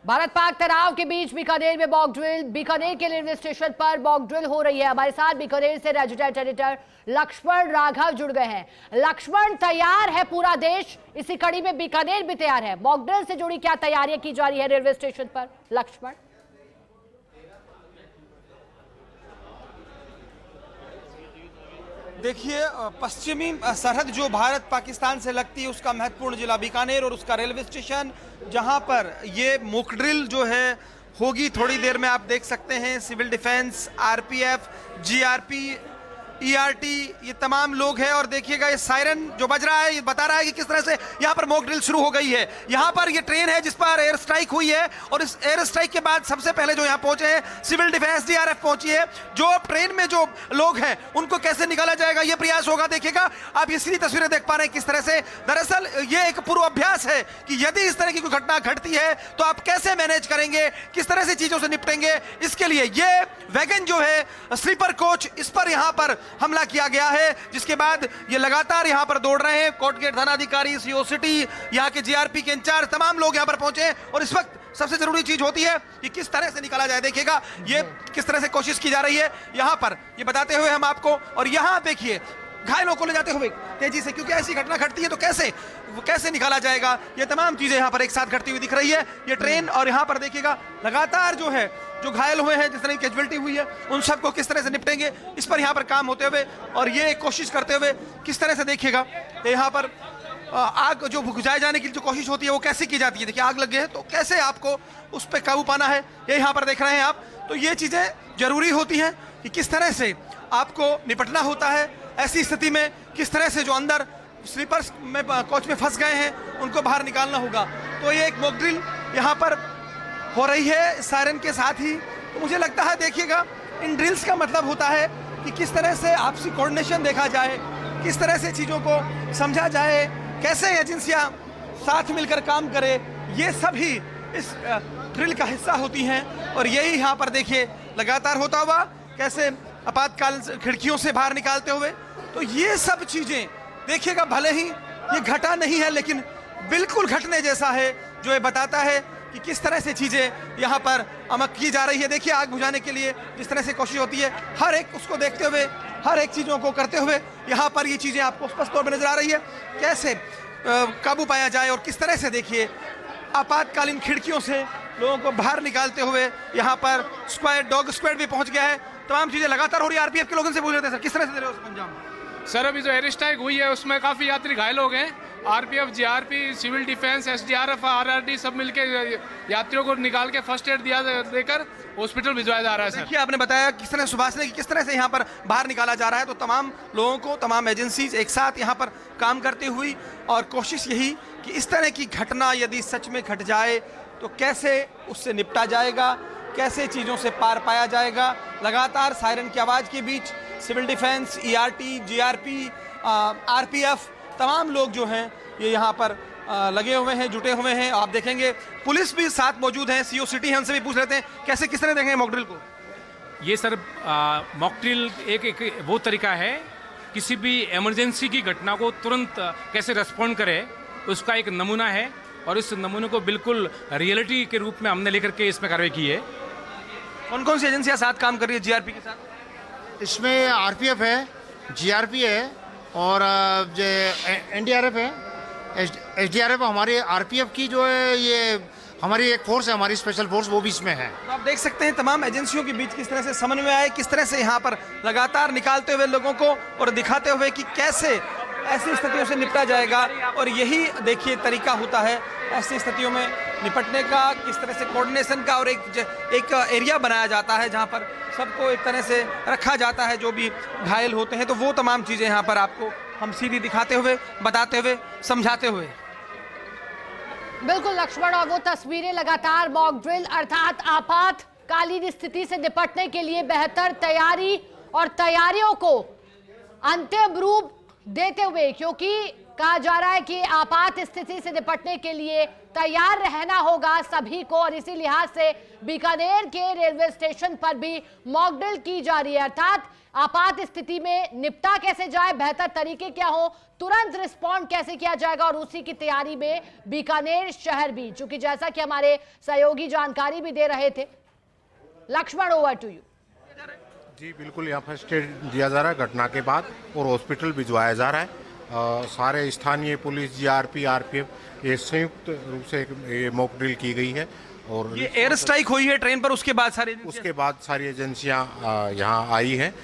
भारत पाक तनाव के बीच बीकानेर में मॉक ड्रिल। बीकानेर के रेलवे स्टेशन पर मॉक ड्रिल हो रही है। हमारे साथ बीकानेर से रेजिडेंट एडिटर लक्ष्मण राघव जुड़ गए हैं। लक्ष्मण, तैयार है पूरा देश, इसी कड़ी में बीकानेर भी तैयार है। मॉक ड्रिल से जुड़ी क्या तैयारियां की जा रही है रेलवे स्टेशन पर, लक्ष्मण? देखिए, पश्चिमी सरहद जो भारत पाकिस्तान से लगती है उसका महत्वपूर्ण जिला बीकानेर और उसका रेलवे स्टेशन, जहां पर ये मॉक ड्रिल जो है होगी थोड़ी देर में। आप देख सकते हैं civil defence, RPF, GRP, ERT, ये तमाम लोग हैं। और देखिएगा ये सायरन जो बज रहा है ये बता रहा है कि किस तरह से यहाँ पर मॉक ड्रिल शुरू हो गई है। यहाँ पर ये ट्रेन है जिस पर एयर स्ट्राइक हुई है और इस एयर स्ट्राइक के बाद सबसे पहले जो यहाँ पहुंचे हैं सिविल डिफेंस, जीआरएफ पहुंची है। जो ट्रेन में जो लोग हैं उनको कैसे निकाला जाएगा ये प्रयास होगा। देखिएगा आप ये सीधी तस्वीरें देख पा रहे हैं किस तरह से। दरअसल ये एक पूर्वाभ्यास है कि यदि इस तरह की कोई घटना घटती है तो आप कैसे मैनेज करेंगे, किस तरह से चीजों से निपटेंगे। इसके लिए ये वैगन जो है स्लीपर कोच, इस पर यहाँ पर हमला किया गया है, जिसके बाद ये लगातार यहाँ पर दौड़ रहे हैं। कोर्टगेट थानाधिकारी, सीओ सिटी, यहाँ के जीआरपी के इंचार्ज, तमाम लोग यहाँ पर पहुंचे हैं। और इस वक्त सबसे जरूरी चीज होती है कि किस तरह से निकाला जाए। देखिएगा ये किस तरह से कोशिश की जा रही है यहाँ पर, ये बताते हुए हम आपको। और यहाँ देखिए घायलों को ले जाते हुए तेजी से, क्योंकि ऐसी घटना घटती है तो कैसे निकाला जाएगा, ये तमाम चीजें यहाँ पर एक साथ घटती हुई दिख रही है ये ट्रेन। और यहाँ पर देखिएगा लगातार जो है जो घायल हुए हैं, जिस तरह की कैजुअलिटी हुई है, उन सबको किस तरह से निपटेंगे, इस पर यहाँ पर काम होते हुए और ये कोशिश करते हुए किस तरह से देखिएगा यहाँ पर आग जो बुझाए जाने की जो कोशिश होती है वो कैसे की जाती है। देखिए आग लग गई है तो कैसे आपको उस पर काबू पाना है, ये यहाँ पर देख रहे हैं आप। तो ये चीजें जरूरी होती हैं कि किस तरह से आपको निपटना होता है ऐसी स्थिति में, किस तरह से जो अंदर स्लीपर्स में कोच में फंस गए हैं उनको बाहर निकालना होगा। तो ये एक मॉक ड्रिल यहाँ पर हो रही है सायरन के साथ ही। तो मुझे लगता है देखिएगा इन ड्रिल्स का मतलब होता है कि किस तरह से आपसी कोऑर्डिनेशन देखा जाए, किस तरह से चीज़ों को समझा जाए, कैसे एजेंसियां साथ मिलकर काम करें, ये सभी इस ड्रिल का हिस्सा होती हैं। और यही यहाँ पर देखिए लगातार होता हुआ, कैसे आपातकाल खिड़कियों से बाहर निकालते हुए। तो ये सब चीज़ें देखिएगा, भले ही ये घटा नहीं है लेकिन बिल्कुल घटने जैसा है, जो ये बताता है कि किस तरह से चीज़ें यहाँ पर अमक की जा रही है। देखिए आग बुझाने के लिए जिस तरह से कोशिश होती है, हर एक उसको देखते हुए, हर एक चीज़ों को करते हुए यहाँ पर ये चीज़ें आपको स्पष्ट तौर पर नजर आ रही है, कैसे काबू पाया जाए। और किस तरह से देखिए आपातकालीन खिड़कियों से लोगों को बाहर निकालते हुए यहाँ पर स्क्वाड, डॉग स्क्वाड भी पहुँच गया है। तमाम चीज़ें लगातार हो रही है। आरपीएफ के लोगों से पूछ रहे थे सर किस तरह से दे रहे हो अंजाम? सर अभी जो एयर स्ट्राइक हुई है उसमें काफ़ी यात्री घायल हो गए। RPF, GRP, civil defence, SDRF, RRD सब मिलके यात्रियों को निकाल के फर्स्ट एड देकर हॉस्पिटल भिजवाया जा रहा है। सर देखिए आपने बताया किस तरह सुभाषने की किस तरह से यहाँ पर बाहर निकाला जा रहा है। तो तमाम लोगों को, तमाम एजेंसीज एक साथ यहाँ पर काम करती हुई और कोशिश यही कि इस तरह की घटना यदि सच में घट जाए तो कैसे उससे निपटा जाएगा, कैसे चीज़ों से पार पाया जाएगा। लगातार सायरन की आवाज़ के बीच civil defence, ERT, GRP, RPF, तमाम लोग जो हैं ये यहाँ पर लगे हुए हैं, जुटे हुए हैं। आप देखेंगे पुलिस भी साथ मौजूद है, सीओ सिटी है, उनसे भी पूछ लेते हैं कैसे किस तरह देखेंगे मॉक ड्रिल को। ये सर मॉक ड्रिल एक वो तरीका है किसी भी इमरजेंसी की घटना को तुरंत कैसे रेस्पॉन्ड करे उसका एक नमूना है। और इस नमूने को बिल्कुल रियलिटी के रूप में हमने लेकर के इसमें कार्रवाई की है। कौन कौन सी एजेंसियाँ साथ काम कर रही है जीआरपी के साथ? इसमें आरपीएफ है, जीआरपी है और एनडीआरएफ है, एसडीआरएफ। हमारी आरपीएफ की जो है ये हमारी एक फोर्स है, हमारी स्पेशल फोर्स, वो भी इसमें है। तो आप देख सकते हैं तमाम एजेंसियों के बीच किस तरह से समन्वय है, किस तरह से यहाँ पर लगातार निकालते हुए लोगों को और दिखाते हुए कि कैसे ऐसी स्थितियों से निपटा जाएगा। और यही देखिए तरीका होता है ऐसी स्थितियों में निपटने का, किस तरह से कोऑर्डिनेशन का। और एक एरिया बनाया जाता है जहाँ पर सबको एक तरह से रखा जाता है, जो भी घायल होते हैं। तो वो तमाम चीज़ें यहाँ पर आपको हम सीधी दिखाते हुए, बताते हुए, समझाते हुए। बिल्कुल लक्ष्मण, और वो तस्वीरें लगातार मॉक ड्रिल अर्थात आपातकालीन स्थिति से निपटने के लिए बेहतर तैयारी और तैयारियों को अंतिम रूप देते हुए, क्योंकि कहा जा रहा है कि आपात स्थिति से निपटने के लिए तैयार रहना होगा सभी को, और इसी लिहाज से बीकानेर के रेलवे स्टेशन पर भी मॉक ड्रिल की जा रही है। अर्थात आपात स्थिति में निपटा कैसे जाए, बेहतर तरीके क्या हो, तुरंत रिस्पॉन्ड कैसे किया जाएगा, और उसी की तैयारी में बीकानेर शहर भी, चूंकि जैसा कि हमारे सहयोगी जानकारी भी दे रहे थे। Lakshman, over to you. जी बिल्कुल, यहाँ फर्स्ट एड दिया जा रहा है घटना के बाद और हॉस्पिटल भिजवाया जा रहा है। सारे स्थानीय पुलिस, जीआरपी, आरपीएफ, ये संयुक्त रूप से ये मॉक ड्रिल की गई है। और ये एयर स्ट्राइक हुई है ट्रेन पर, उसके बाद सारी एजेंसियां यहाँ आई हैं,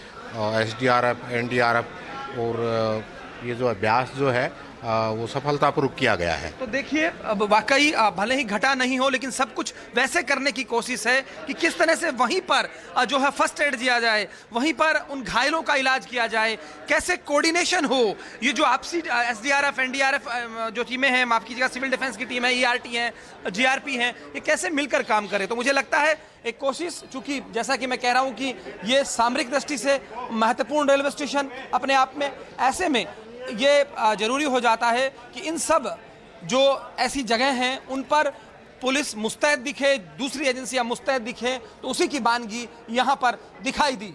एसडीआरएफ, एनडीआरएफ, और ये जो अभ्यास जो है वो सफलतापूर्वक किया गया है। तो देखिए, अब वाकई भले ही घटा नहीं हो, लेकिन सब कुछ वैसे करने की कोशिश है कि किस तरह से वहीं पर जो है फर्स्ट एड दिया जाए, वहीं पर उन घायलों का इलाज किया जाए, कैसे कोऑर्डिनेशन हो। ये जो आपसी एसडीआरएफ, एनडीआरएफ जो टीमें हैं, माफ कीजिएगा सिविल डिफेंस की टीम है, ईआरटी है, जीआरपी हैं, ये कैसे मिलकर काम करे। तो मुझे लगता है एक कोशिश, चूंकि जैसा कि मैं कह रहा हूं कि ये सामरिक दृष्टि से महत्वपूर्ण रेलवे स्टेशन अपने आप में, ऐसे में ये जरूरी हो जाता है कि इन सब जो ऐसी जगह हैं उन पर पुलिस मुस्तैद दिखे, दूसरी एजेंसियां मुस्तैद दिखे, तो उसी की बानगी यहां पर दिखाई दी।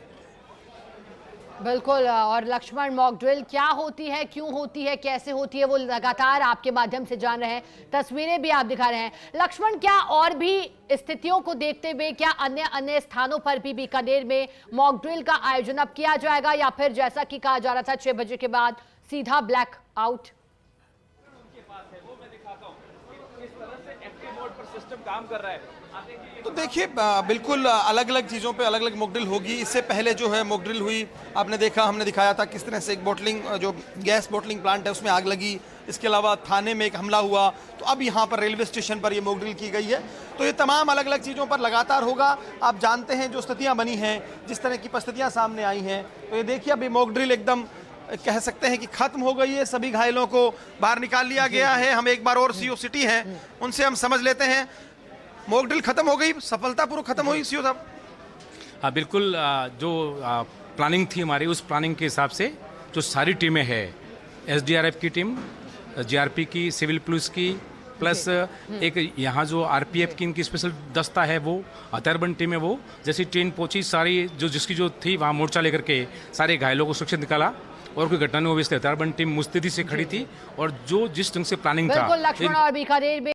बिल्कुल, और लक्ष्मण, मॉक ड्रिल क्या होती है, क्यों होती है, कैसे होती है, वो लगातार आपके माध्यम से जान रहे हैं, तस्वीरें भी आप दिखा रहे हैं। लक्ष्मण, क्या और भी स्थितियों को देखते हुए क्या अन्य स्थानों पर भी बीकानेर में मॉक ड्रिल का आयोजन अब किया जाएगा, या फिर जैसा कि कहा जा रहा था 6 बजे के बाद सीधा ब्लैक आउट? काम कर रहा है। तो देखिए, बिल्कुल अलग अलग चीज़ों पे अलग अलग मॉक ड्रिल होगी। इससे पहले जो है मॉक ड्रिल हुई, आपने देखा, हमने दिखाया था किस तरह से एक बोटलिंग, जो गैस बोटलिंग प्लांट है उसमें आग लगी। इसके अलावा थाने में एक हमला हुआ। तो अब यहाँ पर रेलवे स्टेशन पर ये मॉक ड्रिल की गई है। तो ये तमाम अलग अलग चीज़ों पर लगातार होगा। आप जानते हैं जो स्थितियाँ बनी हैं, जिस तरह की परिस्थितियाँ सामने आई हैं, तो ये देखिए अभी मॉक ड्रिल एकदम कह सकते हैं कि खत्म हो गई है। सभी घायलों को बाहर निकाल लिया गया है। हम एक बार और सीओ सिटी हैं, उनसे हम समझ लेते हैं। मॉक ड्रिल खत्म हो गई, सफलतापूर्वक खत्म हुई सीओ साहब? हाँ बिल्कुल, जो प्लानिंग थी हमारी, उस प्लानिंग के हिसाब से जो सारी टीमें हैं, एसडीआरएफ की टीम, जीआरपी की, सिविल पुलिस की, प्लस एक यहाँ जो आरपीएफ की इनकी स्पेशल दस्ता है, वो हथियारबंद टीम है, वो जैसी ट्रेन पहुंची सारी जिसकी जो थी वहाँ मोर्चा लेकर के सारे घायलों को सुरक्षित निकाला। और कोई घटना नहीं हुई। हथियारबंद टीम मुस्तैदी से खड़ी थी, और जो जिस ढंग से प्लानिंग था। बिल्कुल लक्ष्मण, और बीकानेर में